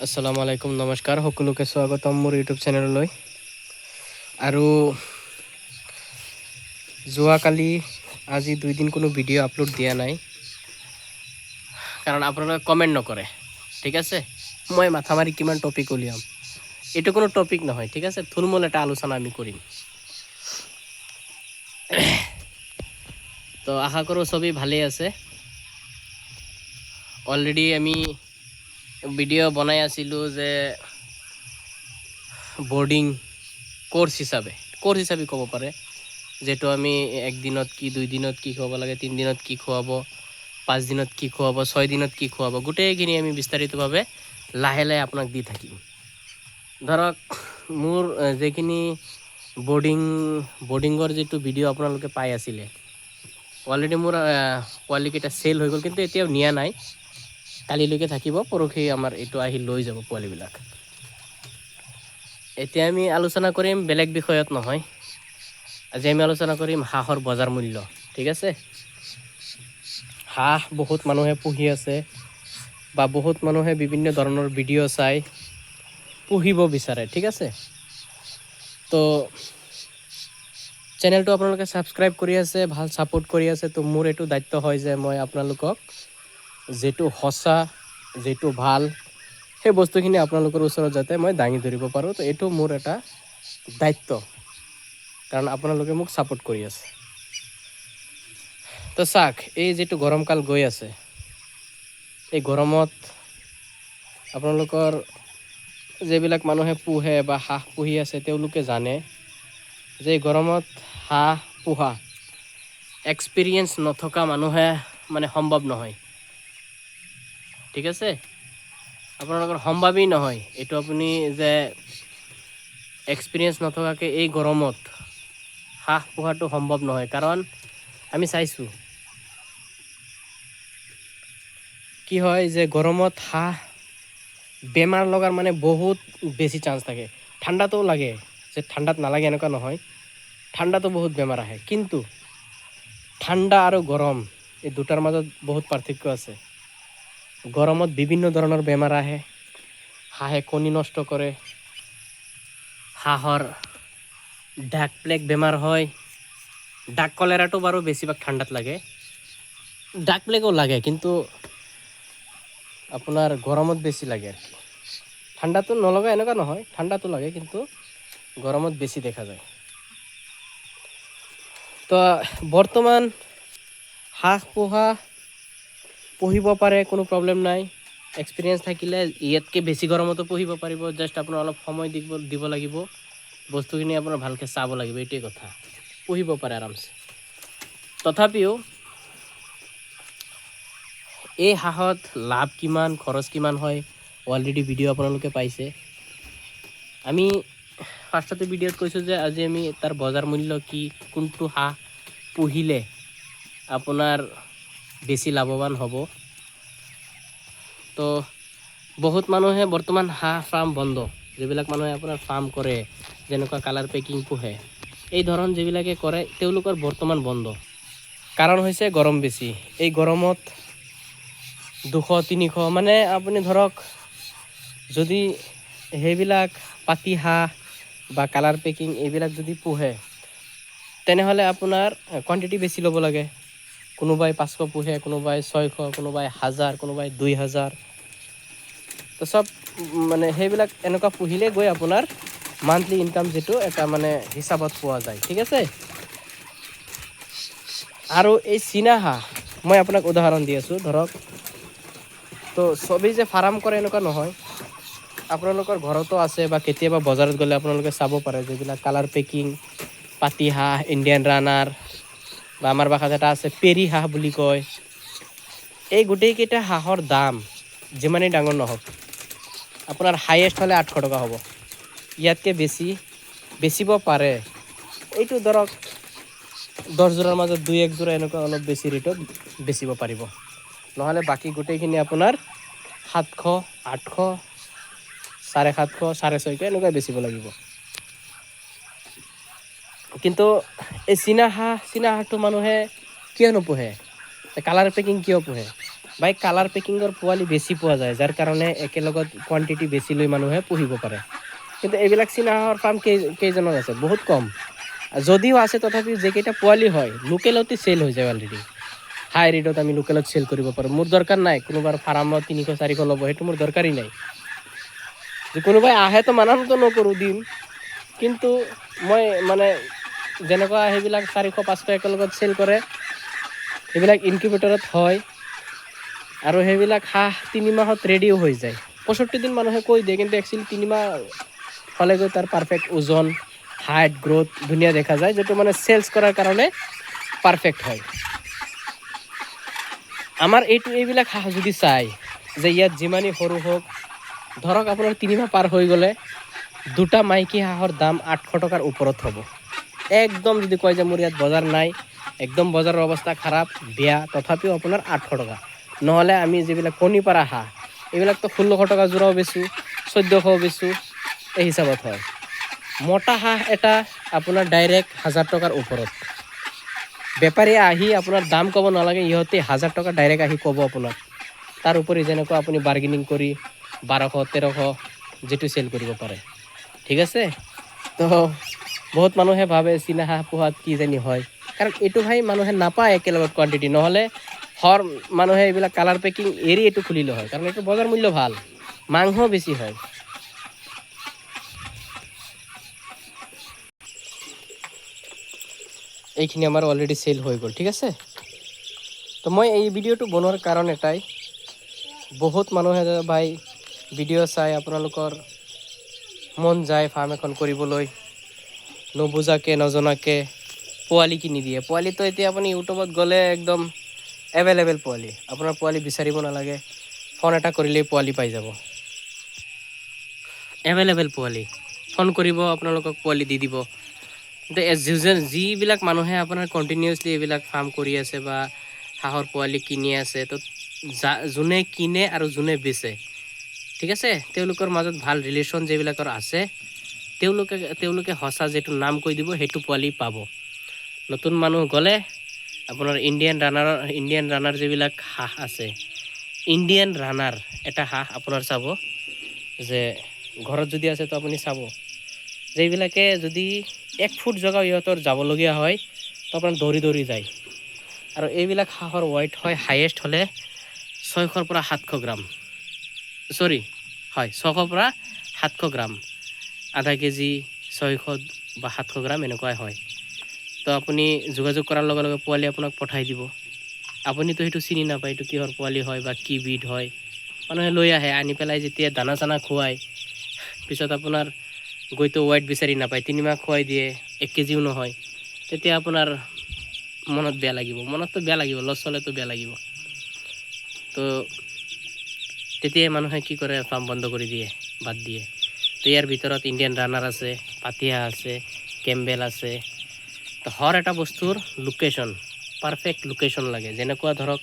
আসসালামু আলাইকুম নমস্কাৰ সকলোকে স্বাগতম মোৰ ইউটিউব চেনেললৈ আৰু যোৱাকালি আজি 2 দিন কোনো ভিডিঅ' আপলোড দিয়া নাই কাৰণ আপোনালোকে কমেণ্ট নকৰে ঠিক আছে মই মাথা মাৰি কিমান টপিক উলিয়াম এইটো কোনো টপিক নহয় ঠিক আছে থুলমূল এটা আলোচনা আমি কৰিম তো আশা কৰোঁ সবেই ভালেই আছে অলৰেডি আমি ভিডিঅ' বনাই আছিলোঁ যে বৰ্ডিং কোৰ্স হিচাপে ক'ব পাৰে যেটো আমি একদিনত কি 2 দিনত কি খুৱাব লাগে 3 দিনত কি খুৱাব 5 দিনত কি খুৱাব 6 দিনত কি খুৱাব গোটেইখিনি আমি বিস্তাৰিতভাৱে লাহে লাহে আপোনাক দি থাকিম ধৰক মোৰ যেখিনি বৰ্ডিঙৰ যেটো ভিডিঅ' আপোনালোকে পাই আছিলে অলৰেডি মোৰ পোৱালিকেইটা চেল হৈ গ'ল কিন্তু এতিয়াও নিয়া নাই কালিলৈকে থাকিব পৰহি আমাৰ এইটো আহি লৈ যাব পোৱালিবিলাক এতিয়া আমি আলোচনা কৰিম বেলেগ বিষয়ত নহয় আজি আমি আলোচনা কৰিম হাঁহৰ বজাৰ মূল্য ঠিক আছে হাঁহ বহুত মানুহে পুহি আছে বা বহুত মানুহে বিভিন্ন ধৰণৰ ভিডিঅ' চাই পুহিব বিচাৰে ঠিক আছে তো চেনেলটো আপোনালোকে সাবস্ক্ৰাইব কৰি আছে ভাল সাপোৰ্ট কৰি আছে তো মোৰ এইটো দায়িত্ব হয় যে মই আপোনালোকক যেটো হসা যেটো ভাল সেই বস্তুখিনি আপোনালোকৰ ওচৰত যাতে মই দাঙি ধৰিব পাৰোঁ তো এইটো মোৰ এটা দায়িত্ব কাৰণ আপোনালোকে মোক সাপোৰ্ট কৰি আছে তো চাওক এই যেটো গৰম কাল গৈ আছে এই গৰমত আপোনালোকৰ যেবিলাক মানুহে পোহে বা হাঁহ পুহি আছে তেওঁলোকে জানে যে গৰমত হাঁহ পোহা এক্সপিৰিয়েঞ্চ নথকা মানুহে মানে সম্ভৱ নহয় ঠিক আছে আপোনালোকৰ সম্ভৱেই নহয় এইটো আপুনি যে এক্সপিৰিয়েঞ্চ নথকাকৈ এই গৰমত হাঁহ পোহাটো সম্ভৱ নহয় কাৰণ আমি চাইছোঁ কি হয় যে গৰমত হাঁহ বেমাৰ লগাৰ মানে বহুত বেছি চান্স থাকে ঠাণ্ডাটো লাগে যে ঠাণ্ডাত নালাগে এনেকুৱা নহয় ঠাণ্ডাটো বহুত বেমাৰ আহে কিন্তু ঠাণ্ডা আৰু গৰম এই দুটাৰ মাজত বহুত পাৰ্থক্য আছে গৰমত বিভিন্ন ধৰণৰ বেমাৰ আহে হাঁহে কণী নষ্ট কৰে হাঁহৰ ডাক প্লেগ বেমাৰ হয় ডাক কলেৰাটো বাৰু বেছিভাগ ঠাণ্ডাত লাগে ডাক প্লেগো লাগে কিন্তু আপোনাৰ গৰমত বেছি লাগে আৰু ঠাণ্ডাটো নলগা এনেকুৱা নহয় ঠাণ্ডাটো লাগে কিন্তু গৰমত বেছি দেখা যায় তো বৰ্তমান হাঁহ পুহিব পাৰে কোনো প্ৰব্লেম নাই এক্সপিৰিয়েঞ্চ থাকিলে ইয়াতকৈ বেছি গৰমতো পুহিব পাৰিব জাষ্ট আপোনাৰ অলপ সময় দিব লাগিব বস্তুখিনি আপোনাৰ ভালকৈ চাব লাগিব এইটোৱে কথা পুহিব পাৰে আৰামছে তথাপিও এই হাঁহত লাভ কিমান খৰচ কিমান হয় অলৰেডি ভিডিঅ' আপোনালোকে পাইছে আমি ফাৰ্ষ্টতে ভিডিঅ'ত কৈছোঁ যে আজি আমি তাৰ বজাৰ মূল্য কি কোনটো হাঁহ পুহিলে আপোনাৰ বেছি লাভৱান হ'ব তো বহুত মানুহে বৰ্তমান হাঁহ ফাৰ্ম বন্ধ যিবিলাক মানুহে আপোনাৰ ফাৰ্ম কৰে যেনেকুৱা কালাৰ পেকিং পোহে এই ধৰণ যিবিলাকে কৰে তেওঁলোকৰ বৰ্তমান বন্ধ কাৰণ হৈছে গৰম বেছি এই গৰমত 200-300 মানে আপুনি ধৰক যদি সেইবিলাক পাতি হাঁহ বা কালাৰ পেকিং এইবিলাক যদি পোহে তেনেহ'লে আপোনাৰ কোৱান্টিটি বেছি ল'ব লাগে কোনোবাই 500 পোহে কোনোবাই 600 কোনোবাই 1000 কোনোবাই 2000 তো সব মানে সেইবিলাক এনেকুৱা পুহিলে গৈ আপোনাৰ মান্থলি ইনকাম যেটো এটা মানে হিচাপত পোৱা যায় ঠিক আছে আৰু এই চীনা হাঁহ মই আপোনাক উদাহৰণ দি আছোঁ ধৰক তো সবেই যে ফাৰ্ম কৰে এনেকুৱা নহয় আপোনালোকৰ ঘৰতো আছে বা কেতিয়াবা বজাৰত গ'লে আপোনালোকে চাব পাৰে যিবিলাক কালাৰ পেকিং পাতি হাঁহ ইণ্ডিয়ান ৰানাৰ বা আমাৰ ভাষাত এটা আছে পেৰি হাঁহ বুলি কয় এই গোটেইকেইটা হাঁহৰ দাম যিমানেই ডাঙৰ নহওক আপোনাৰ হাইয়েষ্ট হ'লে 800 টকা হ'ব ইয়াতকৈ বেচিব পাৰে এইটো ধৰক 10 যোৰাৰ মাজত 2-1 যোৰা এনেকুৱা অলপ বেছি ৰেটত বেচিব পাৰিব নহ'লে বাকী গোটেইখিনি আপোনাৰ 700 800 750 650 এনেকুৱা বেচিব লাগিব কিন্তু এই চীনা হাঁহটো মানুহে কিয় নোপোহে কালাৰ পেকিং কিয় পোহে ভাই কালাৰ পেকিঙৰ পোৱালি বেছি পোৱা যায়, যাৰ কাৰণে একেলগত কোৱান্টিটি বেছি লৈ মানুহে পুহিব পাৰে। কিন্তু এইবিলাক চীনা হাঁহৰ ফাৰ্ম কেইজনৰ আছে, বহুত কম। যদিও আছে তথাপিও যিকেইটা পোৱালি হয় লোকেলতে চেল হৈ যায় অলৰেডি। হাই ৰেটত আমি লোকেলত চেল কৰিব পাৰোঁ। মোৰ দৰকাৰ নাই কোনোবাৰ ফাৰ্মত 300-400 ল'ব, সেইটো মোৰ দৰকাৰেই নাই। যে কোনোবাই আহেতো মানাটো নকৰোঁ, দিম। কিন্তু মই মানে যেনেকুৱা সেইবিলাক 400-500 একেলগত চেল কৰে, সেইবিলাক ইনকিউবেটৰত হয়। আৰু সেইবিলাক হাঁহ 3 মাহত ৰেডিও হৈ যায়। 65 দিন মানুহে কৈ দিয়ে, কিন্তু একচুৱেলি 3 মাহ হ'লে গৈ তাৰ পাৰফেক্ট ওজন, হাইট, গ্ৰ'থ ধুনীয়া দেখা যায়, যিটো মানে চেলছ কৰাৰ কাৰণে পাৰফেক্ট হয়। আমাৰ এইবিলাক হাঁহ যদি চাই যে ইয়াত যিমানেই সৰু হওক, ধৰক আপোনাৰ 3 মাহ পাৰ হৈ গ'লে দুটা মাইকী হাঁহৰ দাম 800 টকাৰ ওপৰত হ'ব। একদম যদি কয় যে মোৰ ইয়াত বজাৰ নাই, একদম বজাৰৰ অৱস্থা খাৰাপ, বেয়া, তথাপিও আপোনাৰ 800 টকা। নহ'লে আমি যিবিলাক কণী পাৰা হাঁহ, এইবিলাকতো 1600 টকা যোৰাও বেচোঁ, 1400 বেচোঁ, এই হিচাপত হয়। মতা হাঁহ এটা আপোনাৰ ডাইৰেক্ট 1000 টকাৰ ওপৰত। বেপাৰী আহি আপোনাৰ দাম ক'ব নালাগে, ইহঁতে 1000 টকা ডাইৰেক্ট আহি ক'ব আপোনাক। তাৰ উপৰি যেনেকুৱা আপুনি বাৰ্গেনিং কৰি 1200-1300 যিটো চেল কৰিব পাৰে, ঠিক আছে। তো বহুত মানুহে ভাবে চীনা হাঁহ পোহাত কি জানি হয়, কাৰণ এইটো ভাই মানুহে নাপায় একেলগত কোৱান্টিটি। নহ'লে মানুহে এইবিলাক কালাৰ পেকিং এৰি এইটো খুলিলে হয়, কাৰণ এইটো বজাৰ মূল্য ভাল, মাংস বেছি হয়। এইখিনি আমাৰ অলৰেডি চেল হৈ গ'ল, ঠিক আছে। তো মই এই ভিডিঅ'টো বনোৱাৰ কাৰণ এটাই, বহুত মানুহে ভাই ভিডিঅ' চাই আপোনালোকৰ মন যায় ফাৰ্ম এখন কৰিবলৈ, নুবুজাকে নজনাকে পোৱালি কিনি দিয়ে। পোৱালিটো এতিয়া আপুনি ইউটিউবত গ'লে একদম এভেইলেবল পোৱালি, আপোনাৰ পোৱালি বিচাৰিব নালাগে, ফোন এটা কৰিলেই পোৱালি পাই যাব। এভেইলেবল পোৱালি, ফোন কৰিব আপোনালোকক পোৱালি দি দিব। কিন্তু যিবিলাক মানুহে আপোনাৰ কণ্টিনিউৱাছলি এইবিলাক ফাৰ্ম কৰি আছে বা হাঁহৰ পোৱালি কিনি আছে, তো যোনে কিনে আৰু যোনে বেচে, ঠিক আছে, তেওঁলোকৰ মাজত ভাল ৰিলেশ্যন যিবিলাকৰ আছে, তেওঁলোকে সঁচা যিটো নাম কৈ দিব সেইটো পোৱালি পাব। নতুন মানুহ গ'লে আপোনাৰ ইণ্ডিয়ান ৰানাৰ যিবিলাক হাঁহ আছে, ইণ্ডিয়ান ৰানাৰ এটা হাঁহ আপোনাৰ চাব যে ঘৰত যদি আছে, তো আপুনি চাব যে এইবিলাকে যদি 1 ফুট জেগা ইহঁতৰ যাবলগীয়া হয়, তো আপোনাৰ দৌৰি দৌৰি যায়। আৰু এইবিলাক হাঁহৰ ৱেইট হয় হায়েষ্ট হ'লে 600 পৰা 700 গ্ৰাম, চৰি হয় 600 পৰা 700 গ্ৰাম, আধা কেজি 600 বা 700 গ্ৰাম এনেকুৱাই হয়। তো আপুনি যোগাযোগ কৰাৰ লগে লগে পোৱালি আপোনাক পঠাই দিব। আপুনিতো সেইটো চিনি নাপায় এইটো কিহৰ পোৱালি হয় বা কি বিধ হয়। মানুহে লৈ আহে, আনি পেলাই যেতিয়া দানা চানা খুৱায়, পিছত আপোনাৰ গৈতো ৱেইট বিচাৰি নাপায়, 3 মাহ খুৱাই দিয়ে, 1 কেজিও নহয়, তেতিয়া আপোনাৰ মনত বেয়া লাগিব, মনততো বেয়া লাগিব, লছ হ'লেতো বেয়া লাগিব। তো তেতিয়াই মানুহে কি কৰে, ফাৰ্ম বন্ধ কৰি দিয়ে, বাদ দিয়ে। তো ইয়াৰ ভিতৰত ইণ্ডিয়ান ৰানাৰ আছে, পাতিয়া আছে, কেম্বেল আছে। তো হৰ এটা বস্তুৰ লোকেশ্যন, পাৰফেক্ট লোকেশ্যন লাগে। যেনেকুৱা ধৰক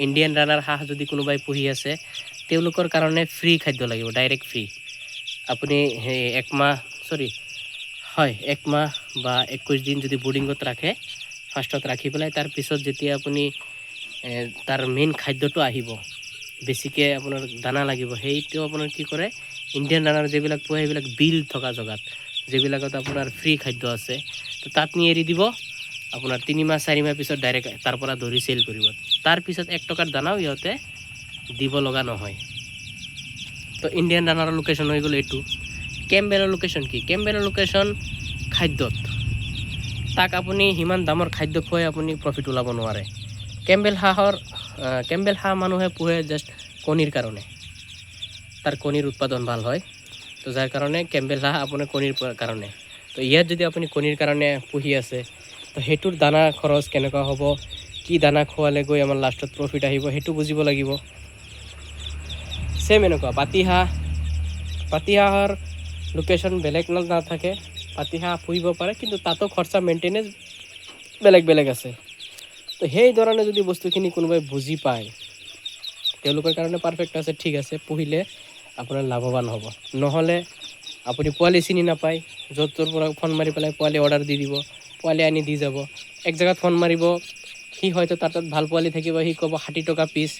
ইণ্ডিয়ান ৰানাৰ হাঁহ যদি কোনোবাই পুহি আছে, তেওঁলোকৰ কাৰণে ফ্ৰী খাদ্য লাগিব, ডাইৰেক্ট ফ্ৰী। আপুনি সেই 1 মাহ বা 21 দিন যদি বৰ্ডিঙত ৰাখে, ফাৰ্ষ্টত ৰাখি পেলাই তাৰপিছত যেতিয়া আপুনি তাৰ মেইন খাদ্যটো আহিব, বেছিকৈ আপোনাৰ দানা লাগিব, সেইটো আপোনাৰ কি কৰে, ইণ্ডিয়ান ৰানাৰ যিবিলাক পোহে সেইবিলাক বিল থকা জেগাত, যিবিলাকত আপোনাৰ ফ্ৰী খাদ্য আছে, তো তাত নি এৰি দিব। আপোনাৰ 3 মাহ 4 মাহ পিছত ডাইৰেক্ট তাৰ পৰা ধৰি চেল কৰিব। তাৰপিছত 1 টকাৰ দানাও ইহঁতে দিব লগা নহয়। তো ইণ্ডিয়ান ৰানাৰৰ লোকেশ্যন হৈ গ'ল এইটো। কেম্বেলৰ লোকেশ্যন কি? কেম্বেলৰ লোকেশ্যন খাদ্যত। তাক আপুনি সিমান দামৰ খাদ্য খুৱাই আপুনি প্ৰফিট ওলাব নোৱাৰে। কেম্বেল হাঁহ মানুহে পোহে জাষ্ট কণীৰ কাৰণে, তাৰ কণীৰ উৎপাদন ভাল হয়। তো যাৰ কাৰণে কেম্বেল হাঁহ আপোনাৰ কণীৰ কাৰণে। তো ইয়াত যদি আপুনি কণীৰ কাৰণে পুহি আছে, তো সেইটোৰ দানা খৰচ কেনেকুৱা হ'ব, কি দানা খোৱালে গৈ আমাৰ লাষ্টত প্ৰফিট আহিব, সেইটো বুজিব লাগিব। ছেম এনেকুৱা পাতি হাঁহৰ লোকেশ্যন বেলেগ নাথাকে। পাতি হাঁহ পুহিব পাৰে, কিন্তু তাতো খৰচা মেইনটেনেঞ্চ বেলেগ আছে। তো সেই ধৰণে যদি বস্তুখিনি কোনোবাই বুজি পায়, তেওঁলোকৰ কাৰণে পাৰফেক্ট আছে, ঠিক আছে, পুহিলে আপোনাৰ লাভৱান হ'ব। নহ'লে আপুনি পোৱালি চিনি নাপায়, য'ৰ পৰা ফোন মাৰি পেলাই পোৱালি অৰ্ডাৰ দি দিব, পোৱালি আনি দি যাব। এক জেগাত ফোন মাৰিব, সি হয়তো তাত ভাল পোৱালি থাকিব, সি ক'ব 60 টকা পিচ,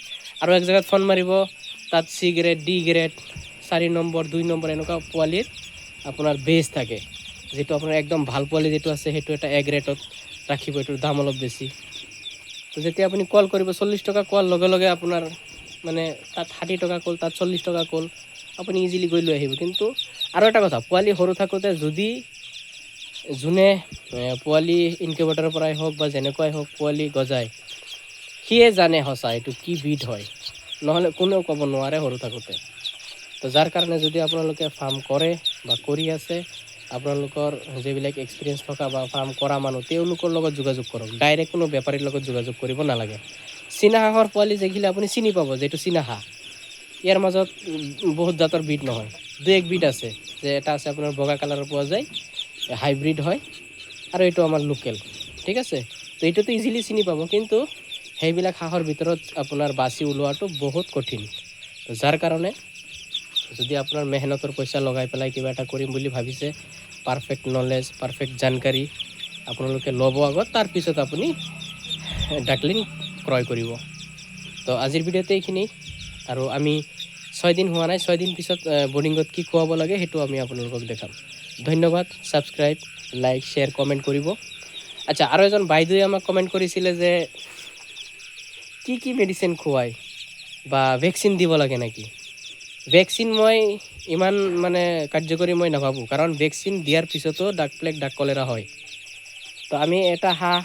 আৰু এক জেগাত ফোন মাৰিব, তাত C grade, D grade, 4 number 2 number এনেকুৱা পোৱালিৰ আপোনাৰ বেজ থাকে, যেটো আপোনাৰ একদম ভাল পোৱালি যেটো আছে সেইটো এটা A গ্ৰেডত ৰাখিব, এইটোৰ দাম অলপ বেছি। তো যেতিয়া আপুনি কল কৰিব 40 টকা কোৱাৰ লগে লগে আপোনাৰ মানে তাত 60 টকা কল, তাত 40 টকা কল, আপুনি ইজিলি গৈ লৈ আহিব। কিন্তু আৰু এটা কথা, পোৱালি সৰু থাকোঁতে যদি যোনে পোৱালি ইনকিউবেটৰৰ পৰাই হওক বা যেনেকুৱাই হওক পোৱালি গজায়, সিয়ে জানে সঁচা এইটো কি বিধ হয়, নহ'লে কোনেও ক'ব নোৱাৰে সৰু থাকোঁতে। তো যাৰ কাৰণে যদি আপোনালোকে ফাৰ্ম কৰে বা কৰি আছে, আপোনালোকৰ যিবিলাক এক্সপিৰিয়েঞ্চ থকা বা ফাৰ্ম কৰা মানুহ তেওঁলোকৰ লগত যোগাযোগ কৰক, ডাইৰেক্ট কোনো বেপাৰীৰ লগত যোগাযোগ কৰিব নালাগে। চীনা হাঁহৰ পোৱালি দেখিলে আপুনি চিনি পাব যে এইটো চীনা হাঁহ। ইয়াৰ মাজত বহুত জাতৰ বিধ নহয়, 2-1 বিধ আছে, যে এটা আছে আপোনাৰ বগা কালাৰৰ পোৱা যায়, হাইব্ৰিড হয়, আৰু এইটো আমাৰ লোকেল, ঠিক আছে। তো এইটোতো ইজিলি চিনি পাব, কিন্তু সেইবিলাক হাঁহৰ ভিতৰত আপোনাৰ বাছি ওলোৱাটো বহুত কঠিন। তো যাৰ কাৰণে যদি আপোনাৰ মেহনতৰ পইচা লগাই পেলাই কিবা এটা কৰিম বুলি ভাবিছে, পাৰফেক্ট নলেজ, পাৰফেক্ট জানকাৰী আপোনালোকে ল'ব আগত, তাৰপিছত আপুনি ডাকলিং ক্ৰয় কৰিব। তো আজিৰ ভিডিঅ'তে এইখিনি, আৰু আমি 6 দিন হোৱা নাই, 6 দিন পিছত বৰ্ডিঙত কি খুৱাব লাগে সেইটো আমি আপোনালোকক দেখাম। ধন্যবাদ। ছাবস্ক্ৰাইব, লাইক, শ্বেয়াৰ, কমেণ্ট কৰিব। আচ্ছা, আৰু এজন বাইদেৱে আমাক কমেণ্ট কৰিছিলে যে কি মেডিচিন খুৱায় বা ভেকচিন দিব লাগে নেকি? ভেকচিন মই ইমান মানে কাৰ্যকৰী মই নাভাবোঁ, কাৰণ ভেকচিন দিয়াৰ পিছতো ডাক প্লেগ, ডাক কলেৰা হয়। তো আমি এটা হাঁহ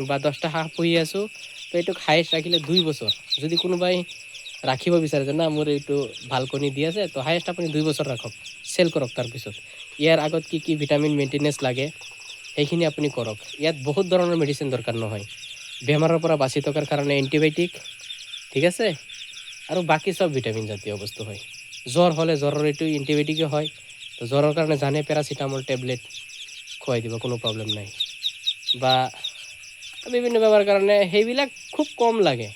বা 10টা হাঁহ পুহি আছোঁ, তো এইটোক হায়েষ্ট ৰাখিলে 2 বছৰ। যদি কোনোবাই ৰাখিব বিচাৰে যে না মোৰ এইটো ভাল কণী দি আছে, তো হায়েষ্ট আপুনি 2 বছৰ ৰাখক, চেল কৰক। তাৰপিছত ইয়াৰ আগত কি ভিটামিন মেইনটেনেন্স লাগে সেইখিনি আপুনি কৰক। ইয়াত বহুত ধৰণৰ মেডিচিন দৰকাৰ নহয়, বেমাৰৰ পৰা বাচি থকাৰ কাৰণে এণ্টিবায়'টিক, ঠিক আছে, আৰু বাকী চব ভিটামিন জাতীয় বস্তু হয়। জ্বৰ হ'লে জ্বৰৰ এইটো এণ্টিবায়'টিকে হয়, তো জ্বৰৰ কাৰণে জানে পেৰাচিটামল টেবলেট খুৱাই দিব, কোনো প্ৰব্লেম নাই। বা বিভিন্ন বেমাৰৰ কাৰণে সেইবিলাক খুব কম লাগে।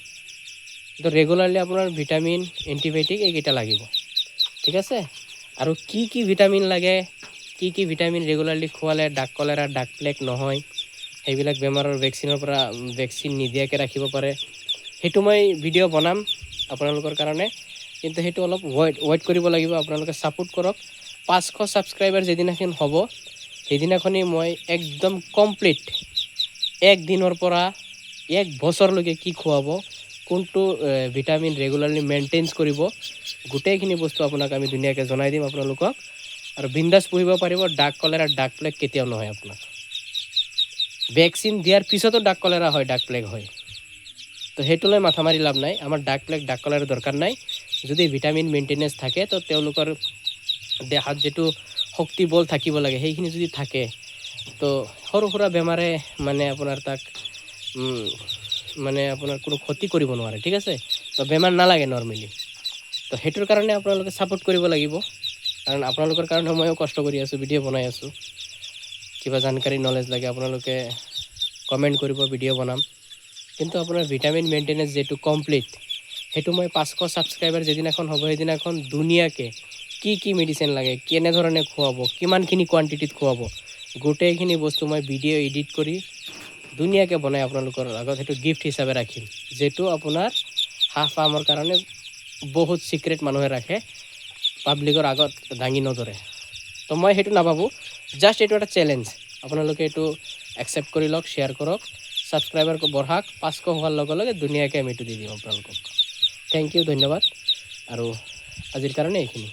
তো ৰেগুলাৰলি আপোনাৰ ভিটামিন, এণ্টিবায়'টিক এইকেইটা লাগিব, ঠিক আছে। আৰু কি ভিটামিন লাগে, কি ভিটামিন ৰেগুলাৰলি খোৱালে ডাক কলেৰা, ডাক প্লেগ নহয়, সেইবিলাক বেমাৰৰ ভেকচিন নিদিয়াকৈ ৰাখিব পাৰে, সেইটো মই ভিডিঅ' বনাম আপোনালোকৰ কাৰণে। কিন্তু সেইটো অলপ ৱেইট কৰিব লাগিব, আপোনালোকে ছাপোৰ্ট কৰক। 500 ছাবস্ক্ৰাইবাৰ যিদিনাখন হ'ব, সেইদিনাখনেই মই একদম কমপ্লিট 1 দিনৰ পৰা 1 বছৰলৈকে কি খুৱাব, কোনটো ভিটামিন ৰেগুলাৰলি মেইনটেইনছ কৰিব, গোটেইখিনি বস্তু আপোনাক আমি ধুনীয়াকৈ জনাই দিম আপোনালোকক। আৰু বিন্দাছ পুহিব পাৰিব, ডাক কলেৰা, ডাক প্লেগ কেতিয়াও নহয় আপোনাৰ। ভেকচিন দিয়াৰ পিছতো ডাক কলেৰা হয়, ডাক প্লেগ হয়, তো সেইটো লৈ মাথা মাৰি লাভ নাই। আমাৰ ডাক প্লেগ, ডাক কলেৰাৰ দৰকাৰ নাই। যদি ভিটামিন মেইনটেনেন্স থাকে, তো তেওঁলোকৰ দেহাত যিটো শক্তি বল থাকিব লাগে সেইখিনি যদি থাকে, তো সৰু সুৰা বেমাৰে মানে আপোনাৰ তাক মানে আপোনাৰ কোনো ক্ষতি কৰিব নোৱাৰে, ঠিক আছে। তো বেমাৰ নালাগে নৰ্মেলি। তো সেইটোৰ কাৰণে আপোনালোকে ছাপোৰ্ট কৰিব লাগিব, কাৰণ আপোনালোকৰ কাৰণে ময়ো কষ্ট কৰি আছোঁ, ভিডিঅ' বনাই আছোঁ। কিবা জানকাৰী, নলেজ লাগে আপোনালোকে কমেণ্ট কৰিব, ভিডিঅ' বনাম। কিন্তু আপোনাৰ ভিটামিন মেইনটেনেন্স যিটো কমপ্লিট, সেইটো মই 500 ছাবস্ক্ৰাইবাৰ যিদিনাখন হ'ব সেইদিনাখন ধুনীয়াকৈ কি মেডিচিন লাগে, কেনেধৰণে খুৱাব, কিমানখিনি কোৱান্টিটিত খুৱাব, গোটেইখিনি বস্তু মই ভিডিঅ' এডিট কৰি ধুনীয়াকৈ বনাই আপোনালোকৰ আগত সেইটো গিফ্ট হিচাপে ৰাখিম, যিটো আপোনাৰ হাঁহ ফাৰ্মৰ কাৰণে বহুত চিক্ৰেট মানুহে ৰাখে, পাব্লিকৰ আগত দাঙি নধৰে। তো মই সেইটো নাভাবোঁ, জাষ্ট এইটো এটা চেলেঞ্জ, আপোনালোকে এইটো একচেপ্ট কৰি লওক, শ্বেয়াৰ কৰক, ছাবস্ক্ৰাইবাৰ বঢ়াওক। 500 হোৱাৰ লগে লগে ধুনীয়াকৈ আমি এইটো দি দিম আপোনালোকক। থেংক ইউ, ধন্যবাদ। আৰু আজিৰ কাৰণে এইখিনি।